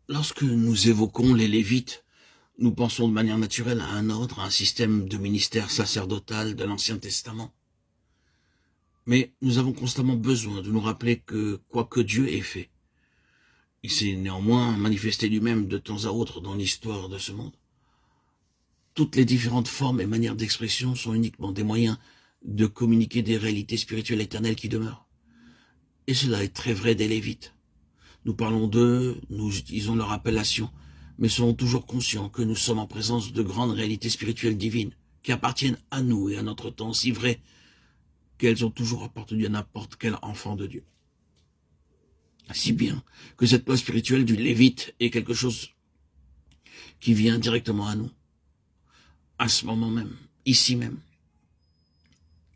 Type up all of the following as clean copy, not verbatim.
Lorsque nous évoquons les Lévites, nous pensons de manière naturelle à un ordre, à un système de ministère sacerdotal de l'Ancien Testament. Mais nous avons constamment besoin de nous rappeler que, quoi que Dieu ait fait, il s'est néanmoins manifesté lui-même de temps à autre dans l'histoire de ce monde. Toutes les différentes formes et manières d'expression sont uniquement des moyens de communiquer des réalités spirituelles éternelles qui demeurent. Et cela est très vrai des Lévites. Nous parlons d'eux, nous utilisons leur appellation, mais serons toujours conscients que nous sommes en présence de grandes réalités spirituelles divines, qui appartiennent à nous et à notre temps, si vraies qu'elles ont toujours appartenu à n'importe quel enfant de Dieu. Si bien que cette loi spirituelle du Lévite est quelque chose qui vient directement à nous, à ce moment même, ici même.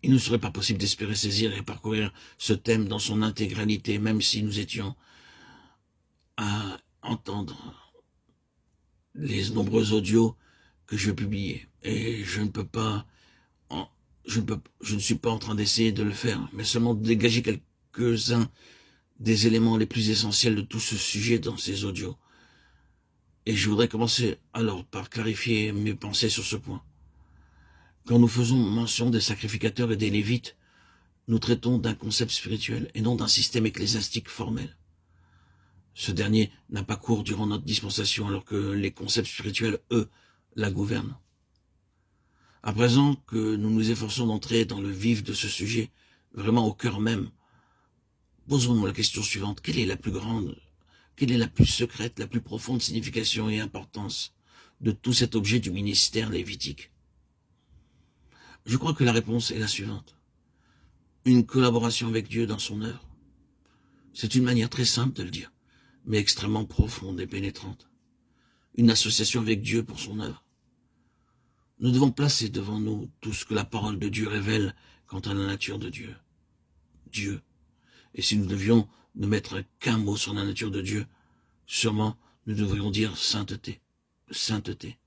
Il ne serait pas possible d'espérer saisir et parcourir ce thème dans son intégralité, même si nous étions à entendre les nombreux audios que je vais publier. Et je ne suis pas en train d'essayer de le faire, mais seulement de dégager quelques-uns des éléments les plus essentiels de tout ce sujet dans ces audios. Et je voudrais commencer alors par clarifier mes pensées sur ce point. Quand nous faisons mention des sacrificateurs et des Lévites, nous traitons d'un concept spirituel et non d'un système ecclésiastique formel. Ce dernier n'a pas cours durant notre dispensation alors que les concepts spirituels, eux, la gouvernent. À présent que nous nous efforçons d'entrer dans le vif de ce sujet, vraiment au cœur même, posons-nous la question suivante. Quelle est la plus grande, quelle est la plus secrète, la plus profonde signification et importance de tout cet objet du ministère lévitique? Je crois que la réponse est la suivante. Une collaboration avec Dieu dans son œuvre. C'est une manière très simple de le dire, mais extrêmement profonde et pénétrante. Une association avec Dieu pour son œuvre. Nous devons placer devant nous tout ce que la parole de Dieu révèle quant à la nature de Dieu. Dieu. Et si nous devions ne mettre qu'un mot sur la nature de Dieu, sûrement nous devrions dire sainteté. Sainteté.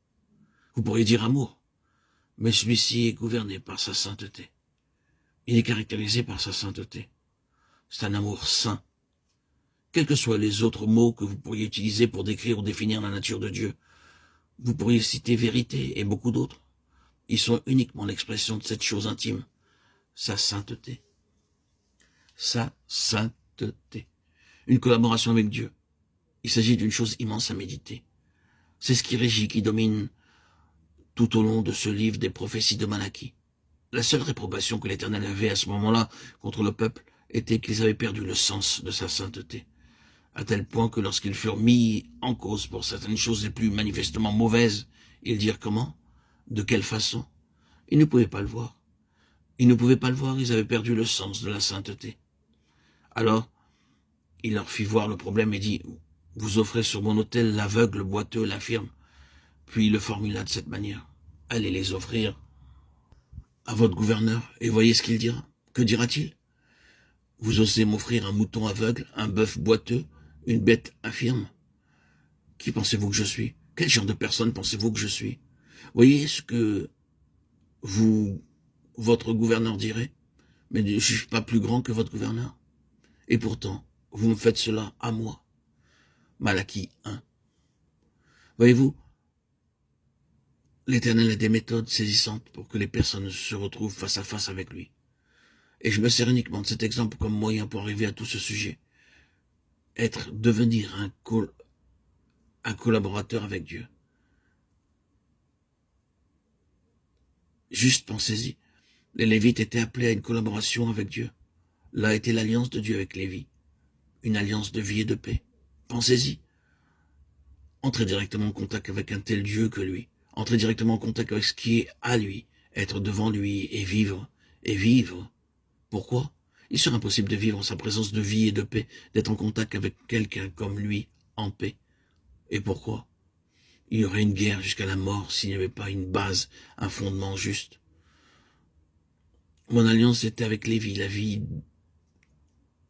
Vous pourriez dire amour, mais celui-ci est gouverné par sa sainteté. Il est caractérisé par sa sainteté. C'est un amour saint. Quels que soient les autres mots que vous pourriez utiliser pour décrire ou définir la nature de Dieu, vous pourriez citer vérité et beaucoup d'autres. Ils sont uniquement l'expression de cette chose intime, sa sainteté. Sa sainteté. Une collaboration avec Dieu. Il s'agit d'une chose immense à méditer. C'est ce qui régit, qui domine tout au long de ce livre des prophéties de Malachie. La seule réprobation que l'Éternel avait à ce moment-là contre le peuple était qu'ils avaient perdu le sens de sa sainteté, à tel point que lorsqu'ils furent mis en cause pour certaines choses les plus manifestement mauvaises, ils dirent comment? De quelle façon? Ils ne pouvaient pas le voir. Ils ne pouvaient pas le voir, ils avaient perdu le sens de la sainteté. Alors, il leur fit voir le problème et dit, « Vous offrez sur mon autel l'aveugle, le boiteux, l'infirme. » Puis il le formula de cette manière. « Allez les offrir à votre gouverneur et voyez ce qu'il dira. Que dira-t-il? Vous osez m'offrir un mouton aveugle, un bœuf boiteux, une bête infirme? Qui pensez-vous que je suis? Quel genre de personne pensez-vous que je suis? Voyez ce que votre gouverneur dirait, mais je ne suis pas plus grand que votre gouverneur. Et pourtant, vous me faites cela à moi. » Malachie 1. Voyez-vous, l'Éternel a des méthodes saisissantes pour que les personnes se retrouvent face à face avec lui. Et je me sers uniquement de cet exemple comme moyen pour arriver à tout ce sujet. Devenir un collaborateur avec Dieu. Juste pensez-y. Les Lévites étaient appelés à une collaboration avec Dieu. Là était l'alliance de Dieu avec Lévi. Une alliance de vie et de paix. Pensez-y. Entrez directement en contact avec un tel Dieu que lui. Entrez directement en contact avec ce qui est à lui. Être devant lui et vivre. Et vivre. Pourquoi? Il serait impossible de vivre en sa présence de vie et de paix, d'être en contact avec quelqu'un comme lui, en paix. Et pourquoi? Il y aurait une guerre jusqu'à la mort s'il n'y avait pas une base, un fondement juste. Mon alliance était avec Lévi, la vie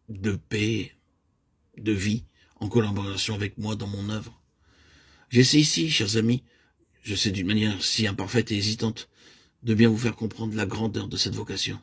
de paix, de vie, en collaboration avec moi dans mon œuvre. J'essaie ici, chers amis, je sais d'une manière si imparfaite et hésitante, de bien vous faire comprendre la grandeur de cette vocation.